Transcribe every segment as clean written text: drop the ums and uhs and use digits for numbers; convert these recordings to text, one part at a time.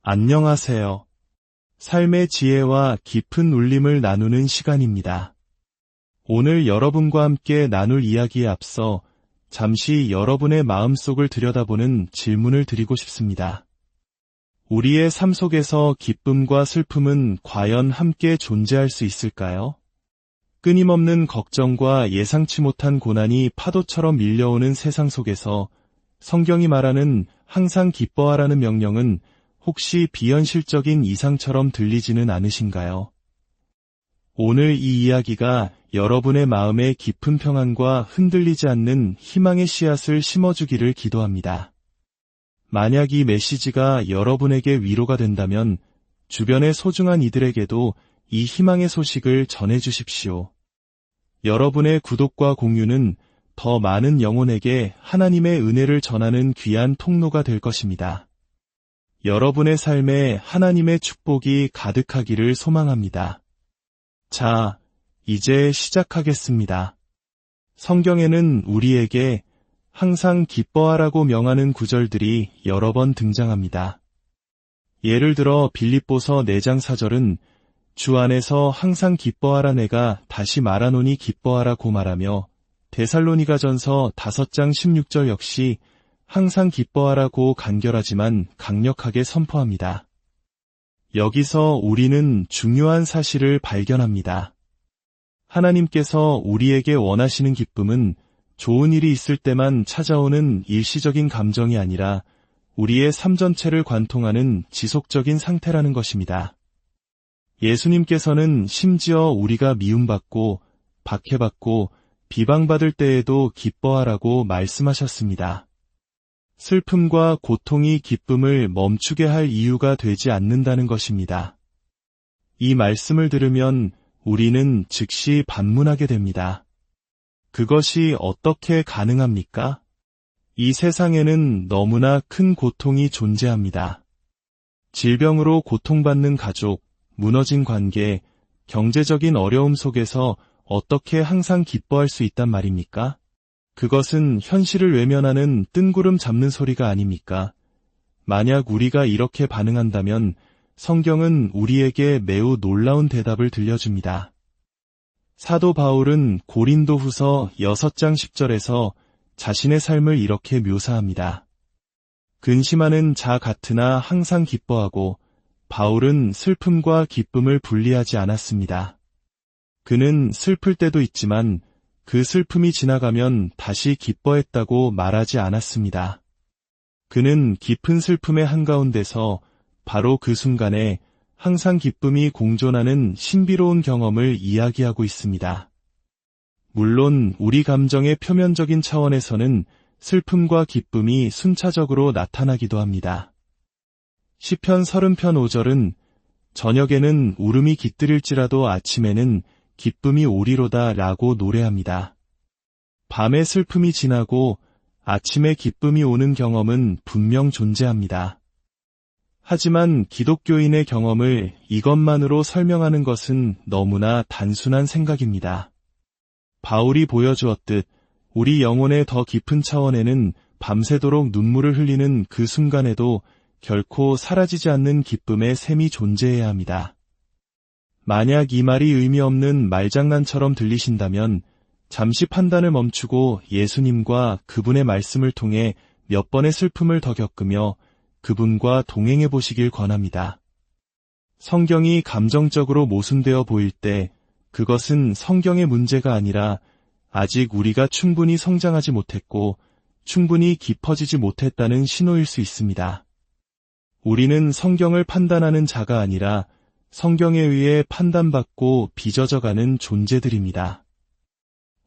안녕하세요. 삶의 지혜와 깊은 울림을 나누는 시간입니다. 오늘 여러분과 함께 나눌 이야기에 앞서 잠시 여러분의 마음속을 들여다보는 질문을 드리고 싶습니다. 우리의 삶 속에서 기쁨과 슬픔은 과연 함께 존재할 수 있을까요? 끊임없는 걱정과 예상치 못한 고난이 파도처럼 밀려오는 세상 속에서 성경이 말하는 항상 기뻐하라는 명령은 혹시 비현실적인 이상처럼 들리지는 않으신가요? 오늘 이 이야기가 여러분의 마음에 깊은 평안과 흔들리지 않는 희망의 씨앗을 심어주기를 기도합니다. 만약 이 메시지가 여러분에게 위로가 된다면 주변의 소중한 이들에게도 이 희망의 소식을 전해주십시오. 여러분의 구독과 공유는 더 많은 영혼에게 하나님의 은혜를 전하는 귀한 통로가 될 것입니다. 여러분의 삶에 하나님의 축복이 가득하기를 소망합니다. 자, 이제 시작하겠습니다. 성경에는 우리에게 항상 기뻐하라고 명하는 구절들이 여러 번 등장합니다. 예를 들어 빌립보서 4장 4절은 주 안에서 항상 기뻐하라 내가 다시 말하노니 기뻐하라고 말하며 데살로니가전서 5장 16절 역시 항상 기뻐하라고 간결하지만 강력하게 선포합니다. 여기서 우리는 중요한 사실을 발견합니다. 하나님께서 우리에게 원하시는 기쁨은 좋은 일이 있을 때만 찾아오는 일시적인 감정이 아니라 우리의 삶 전체를 관통하는 지속적인 상태라는 것입니다. 예수님께서는 심지어 우리가 미움받고 박해받고 비방받을 때에도 기뻐하라고 말씀하셨습니다. 슬픔과 고통이 기쁨을 멈추게 할 이유가 되지 않는다는 것입니다. 이 말씀을 들으면 우리는 즉시 반문하게 됩니다. 그것이 어떻게 가능합니까? 이 세상에는 너무나 큰 고통이 존재합니다. 질병으로 고통받는 가족, 무너진 관계, 경제적인 어려움 속에서 어떻게 항상 기뻐할 수 있단 말입니까? 그것은 현실을 외면하는 뜬구름 잡는 소리가 아닙니까? 만약 우리가 이렇게 반응한다면 성경은 우리에게 매우 놀라운 대답을 들려줍니다. 사도 바울은 고린도후서 6장 10절에서 자신의 삶을 이렇게 묘사합니다. 근심하는 자 같으나 항상 기뻐하고 바울은 슬픔과 기쁨을 분리하지 않았습니다. 그는 슬플 때도 있지만 그 슬픔이 지나가면 다시 기뻐했다고 말하지 않았습니다. 그는 깊은 슬픔의 한가운데서 바로 그 순간에 항상 기쁨이 공존하는 신비로운 경험을 이야기하고 있습니다. 물론 우리 감정의 표면적인 차원에서는 슬픔과 기쁨이 순차적으로 나타나기도 합니다. 시편 30편 5절은 저녁에는 울음이 깃들일지라도 아침에는 기쁨이 오리로다 라고 노래합니다. 밤의 슬픔이 지나고 아침에 기쁨이 오는 경험은 분명 존재합니다. 하지만 기독교인의 경험을 이것만으로 설명하는 것은 너무나 단순한 생각입니다. 바울이 보여주었듯 우리 영혼의 더 깊은 차원에는 밤새도록 눈물을 흘리는 그 순간에도 결코 사라지지 않는 기쁨의 샘이 존재해야 합니다. 만약 이 말이 의미 없는 말장난처럼 들리신다면 잠시 판단을 멈추고 예수님과 그분의 말씀을 통해 몇 번의 슬픔을 더 겪으며 그분과 동행해 보시길 권합니다. 성경이 감정적으로 모순되어 보일 때 그것은 성경의 문제가 아니라 아직 우리가 충분히 성장하지 못했고 충분히 깊어지지 못했다는 신호일 수 있습니다. 우리는 성경을 판단하는 자가 아니라 성경에 의해 판단받고 빚어져가는 존재들입니다.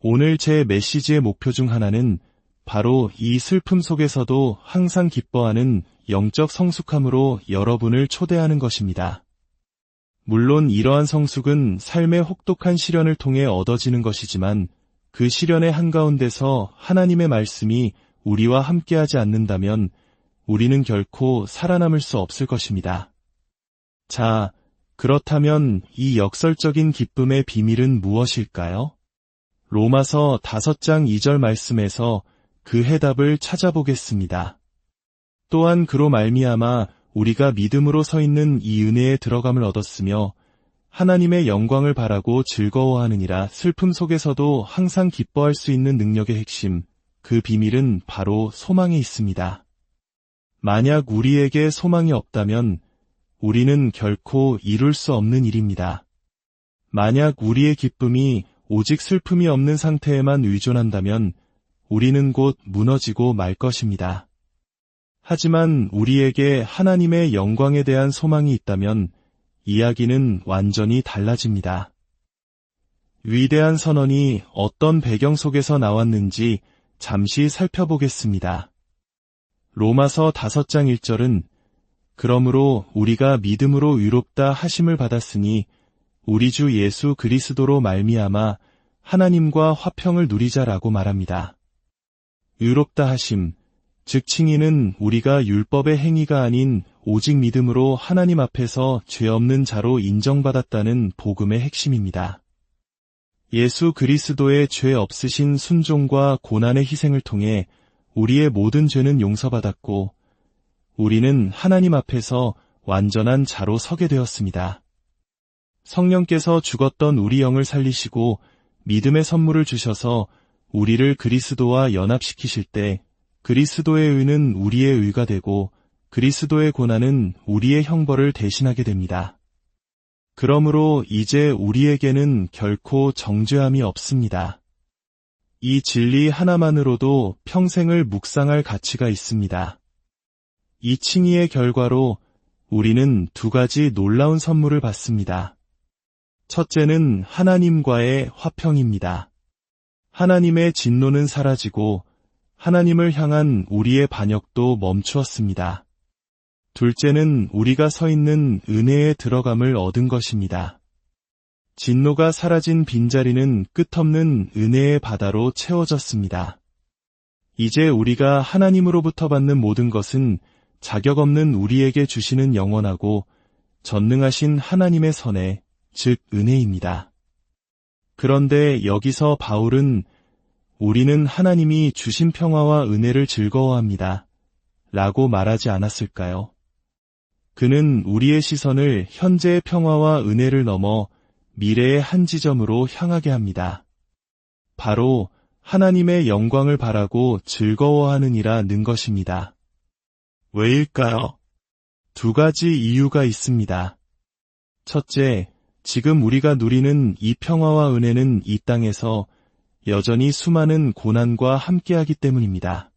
오늘 제 메시지의 목표 중 하나는 바로 이 슬픔 속에서도 항상 기뻐하는 영적 성숙함으로 여러분을 초대하는 것입니다. 물론 이러한 성숙은 삶의 혹독한 시련을 통해 얻어지는 것이지만 그 시련의 한가운데서 하나님의 말씀이 우리와 함께하지 않는다면 우리는 결코 살아남을 수 없을 것입니다. 자, 그렇다면 이 역설적인 기쁨의 비밀은 무엇일까요? 로마서 5장 2절 말씀에서 그 해답을 찾아보겠습니다. 또한 그로 말미암아 우리가 믿음으로 서 있는 이 은혜에 들어감을 얻었으며 하나님의 영광을 바라고 즐거워하느니라. 슬픔 속에서도 항상 기뻐할 수 있는 능력의 핵심, 그 비밀은 바로 소망에 있습니다. 만약 우리에게 소망이 없다면 우리는 결코 이룰 수 없는 일입니다. 만약 우리의 기쁨이 오직 슬픔이 없는 상태에만 의존한다면 우리는 곧 무너지고 말 것입니다. 하지만 우리에게 하나님의 영광에 대한 소망이 있다면 이야기는 완전히 달라집니다. 위대한 선언이 어떤 배경 속에서 나왔는지 잠시 살펴보겠습니다. 로마서 5장 1절은 그러므로 우리가 믿음으로 의롭다 하심을 받았으니 우리 주 예수 그리스도로 말미암아 하나님과 화평을 누리자라고 말합니다. 의롭다 하심, 즉 칭의는 우리가 율법의 행위가 아닌 오직 믿음으로 하나님 앞에서 죄 없는 자로 인정받았다는 복음의 핵심입니다. 예수 그리스도의 죄 없으신 순종과 고난의 희생을 통해 우리의 모든 죄는 용서받았고 우리는 하나님 앞에서 완전한 자로 서게 되었습니다. 성령께서 죽었던 우리 영을 살리시고 믿음의 선물을 주셔서 우리를 그리스도와 연합시키실 때 그리스도의 의는 우리의 의가 되고 그리스도의 고난은 우리의 형벌을 대신하게 됩니다. 그러므로 이제 우리에게는 결코 정죄함이 없습니다. 이 진리 하나만으로도 평생을 묵상할 가치가 있습니다. 이 칭의의 결과로 우리는 2가지 놀라운 선물을 받습니다. 첫째는 하나님과의 화평입니다. 하나님의 진노는 사라지고 하나님을 향한 우리의 반역도 멈추었습니다. 둘째는 우리가 서 있는 은혜에 들어감을 얻은 것입니다. 진노가 사라진 빈자리는 끝없는 은혜의 바다로 채워졌습니다. 이제 우리가 하나님으로부터 받는 모든 것은 자격 없는 우리에게 주시는 영원하고 전능하신 하나님의 선애, 즉 은혜입니다. 그런데 여기서 바울은 우리는 하나님이 주신 평화와 은혜를 즐거워합니다. 라고 말하지 않았을까요? 그는 우리의 시선을 현재의 평화와 은혜를 넘어 미래의 한 지점으로 향하게 합니다. 바로 하나님의 영광을 바라고 즐거워하느니라는 것입니다. 왜일까요? 2가지 이유가 있습니다. 첫째, 지금 우리가 누리는 이 평화와 은혜는 이 땅에서 여전히 수많은 고난과 함께하기 때문입니다.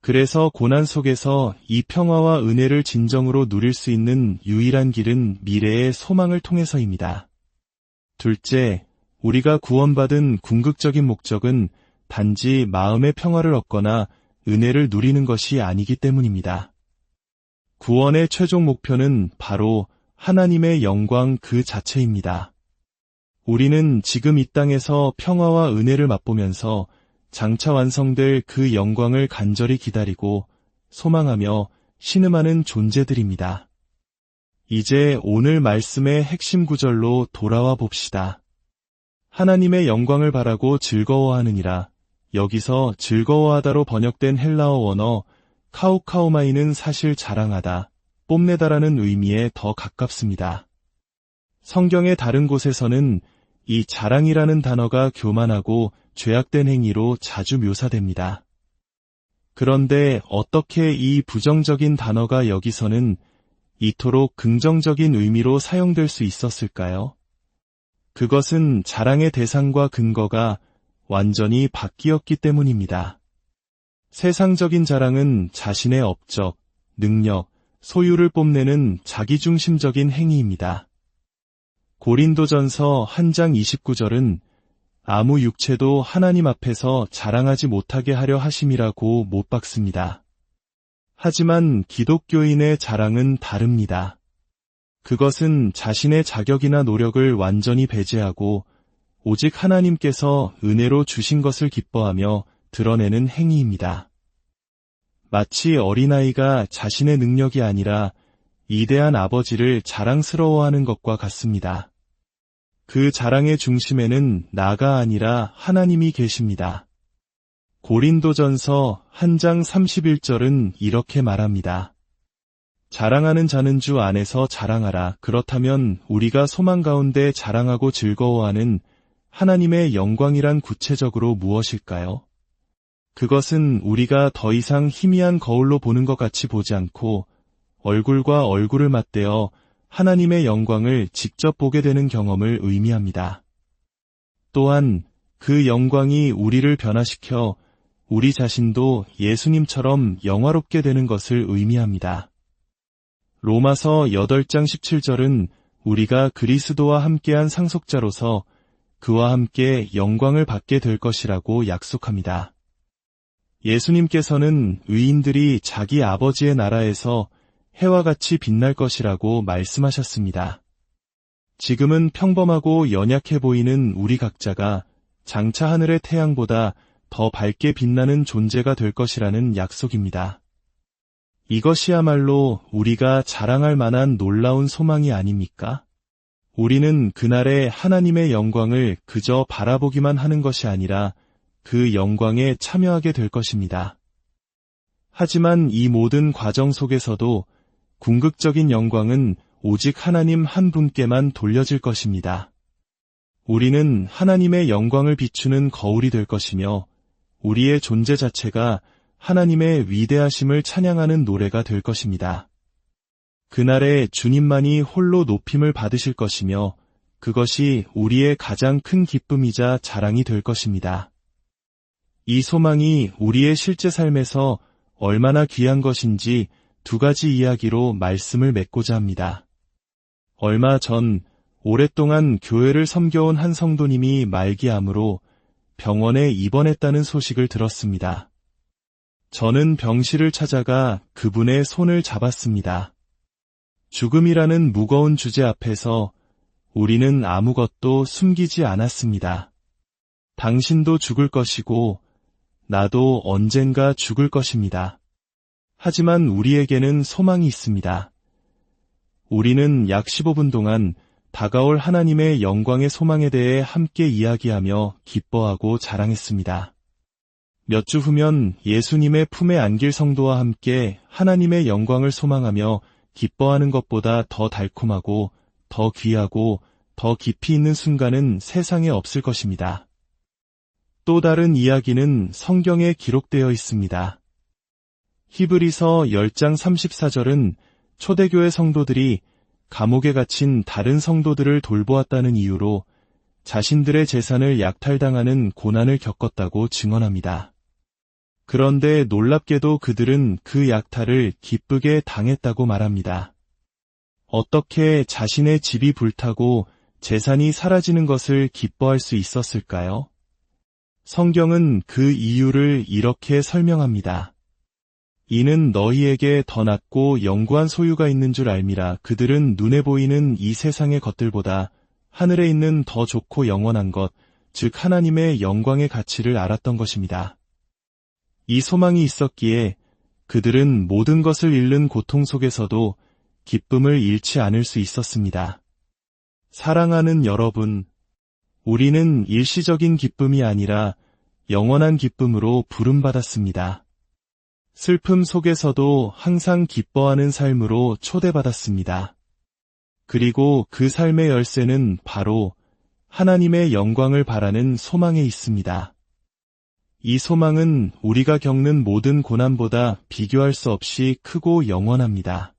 그래서 고난 속에서 이 평화와 은혜를 진정으로 누릴 수 있는 유일한 길은 미래의 소망을 통해서입니다. 둘째, 우리가 구원받은 궁극적인 목적은 단지 마음의 평화를 얻거나 은혜를 누리는 것이 아니기 때문입니다. 구원의 최종 목표는 바로 하나님의 영광 그 자체입니다. 우리는 지금 이 땅에서 평화와 은혜를 맛보면서 장차 완성될 그 영광을 간절히 기다리고 소망하며 신음하는 존재들입니다. 이제 오늘 말씀의 핵심 구절로 돌아와 봅시다. 하나님의 영광을 바라고 즐거워하느니라. 여기서 즐거워하다로 번역된 헬라어 원어 카우카우마이는 사실 자랑하다, 뽐내다라는 의미에 더 가깝습니다. 성경의 다른 곳에서는 이 자랑이라는 단어가 교만하고 죄악된 행위로 자주 묘사됩니다. 그런데 어떻게 이 부정적인 단어가 여기서는 이토록 긍정적인 의미로 사용될 수 있었을까요? 그것은 자랑의 대상과 근거가 완전히 바뀌었기 때문입니다. 세상적인 자랑은 자신의 업적, 능력, 소유를 뽐내는 자기중심적인 행위입니다. 고린도전서 1장 29절은 아무 육체도 하나님 앞에서 자랑하지 못하게 하려 하심이라고 못 박습니다. 하지만 기독교인의 자랑은 다릅니다. 그것은 자신의 자격이나 노력을 완전히 배제하고 오직 하나님께서 은혜로 주신 것을 기뻐하며 드러내는 행위입니다. 마치 어린아이가 자신의 능력이 아니라 위대한 아버지를 자랑스러워하는 것과 같습니다. 그 자랑의 중심에는 나가 아니라 하나님이 계십니다. 고린도전서 1장 31절은 이렇게 말합니다. 자랑하는 자는 주 안에서 자랑하라. 그렇다면 우리가 소망 가운데 자랑하고 즐거워하는 하나님의 영광이란 구체적으로 무엇일까요? 그것은 우리가 더 이상 희미한 거울로 보는 것 같이 보지 않고 얼굴과 얼굴을 맞대어 하나님의 영광을 직접 보게 되는 경험을 의미합니다. 또한 그 영광이 우리를 변화시켜 우리 자신도 예수님처럼 영화롭게 되는 것을 의미합니다. 로마서 8장 17절은 우리가 그리스도와 함께한 상속자로서 그와 함께 영광을 받게 될 것이라고 약속합니다. 예수님께서는 의인들이 자기 아버지의 나라에서 해와 같이 빛날 것이라고 말씀하셨습니다. 지금은 평범하고 연약해 보이는 우리 각자가 장차 하늘의 태양보다 더 밝게 빛나는 존재가 될 것이라는 약속입니다. 이것이야말로 우리가 자랑할 만한 놀라운 소망이 아닙니까? 우리는 그날의 하나님의 영광을 그저 바라보기만 하는 것이 아니라 그 영광에 참여하게 될 것입니다. 하지만 이 모든 과정 속에서도 궁극적인 영광은 오직 하나님 한 분께만 돌려질 것입니다. 우리는 하나님의 영광을 비추는 거울이 될 것이며 우리의 존재 자체가 하나님의 위대하심을 찬양하는 노래가 될 것입니다. 그날에 주님만이 홀로 높임을 받으실 것이며 그것이 우리의 가장 큰 기쁨이자 자랑이 될 것입니다. 이 소망이 우리의 실제 삶에서 얼마나 귀한 것인지 두 가지 이야기로 말씀을 맺고자 합니다. 얼마 전 오랫동안 교회를 섬겨온 한 성도님이 말기암으로 병원에 입원했다는 소식을 들었습니다. 저는 병실을 찾아가 그분의 손을 잡았습니다. 죽음이라는 무거운 주제 앞에서 우리는 아무것도 숨기지 않았습니다. 당신도 죽을 것이고 나도 언젠가 죽을 것입니다. 하지만 우리에게는 소망이 있습니다. 우리는 약 15분 동안 다가올 하나님의 영광의 소망에 대해 함께 이야기하며 기뻐하고 자랑했습니다. 몇 주 후면 예수님의 품에 안길 성도와 함께 하나님의 영광을 소망하며 기뻐하는 것보다 더 달콤하고 더 귀하고 더 깊이 있는 순간은 세상에 없을 것입니다. 또 다른 이야기는 성경에 기록되어 있습니다. 히브리서 10장 34절은 초대교회 성도들이 감옥에 갇힌 다른 성도들을 돌보았다는 이유로 자신들의 재산을 약탈당하는 고난을 겪었다고 증언합니다. 그런데 놀랍게도 그들은 그 약탈을 기쁘게 당했다고 말합니다. 어떻게 자신의 집이 불타고 재산이 사라지는 것을 기뻐할 수 있었을까요? 성경은 그 이유를 이렇게 설명합니다. 이는 너희에게 더 낫고 영구한 소유가 있는 줄 알미라. 그들은 눈에 보이는 이 세상의 것들보다 하늘에 있는 더 좋고 영원한 것, 즉 하나님의 영광의 가치를 알았던 것입니다. 이 소망이 있었기에 그들은 모든 것을 잃는 고통 속에서도 기쁨을 잃지 않을 수 있었습니다. 사랑하는 여러분, 우리는 일시적인 기쁨이 아니라 영원한 기쁨으로 부름받았습니다. 슬픔 속에서도 항상 기뻐하는 삶으로 초대받았습니다. 그리고 그 삶의 열쇠는 바로 하나님의 영광을 바라는 소망에 있습니다. 이 소망은 우리가 겪는 모든 고난보다 비교할 수 없이 크고 영원합니다.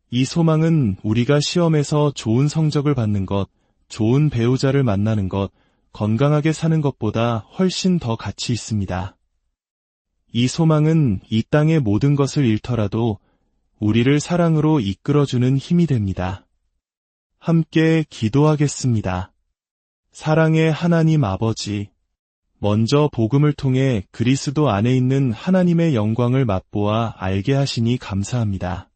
이 소망은 우리가 시험에서 좋은 성적을 받는 것, 좋은 배우자를 만나는 것, 건강하게 사는 것보다 훨씬 더 가치 있습니다. 이 소망은 이 땅의 모든 것을 잃더라도 우리를 사랑으로 이끌어주는 힘이 됩니다. 함께 기도하겠습니다. 사랑의 하나님 아버지, 먼저 복음을 통해 그리스도 안에 있는 하나님의 영광을 맛보아 알게 하시니 감사합니다.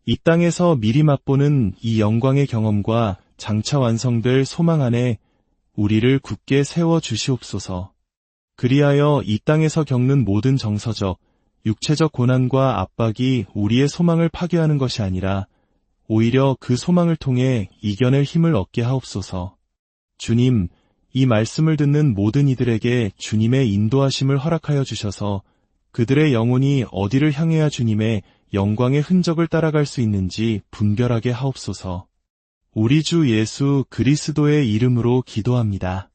이 땅에서 미리 맛보는 이 영광의 경험과 장차 완성될 소망 안에 우리를 굳게 세워 주시옵소서. 그리하여 이 땅에서 겪는 모든 정서적, 육체적 고난과 압박이 우리의 소망을 파괴하는 것이 아니라 오히려 그 소망을 통해 이겨낼 힘을 얻게 하옵소서. 주님, 이 말씀을 듣는 모든 이들에게 주님의 인도하심을 허락하여 주셔서 그들의 영혼이 어디를 향해야 주님의 영광의 흔적을 따라갈 수 있는지 분별하게 하옵소서. 우리 주 예수 그리스도의 이름으로 기도합니다.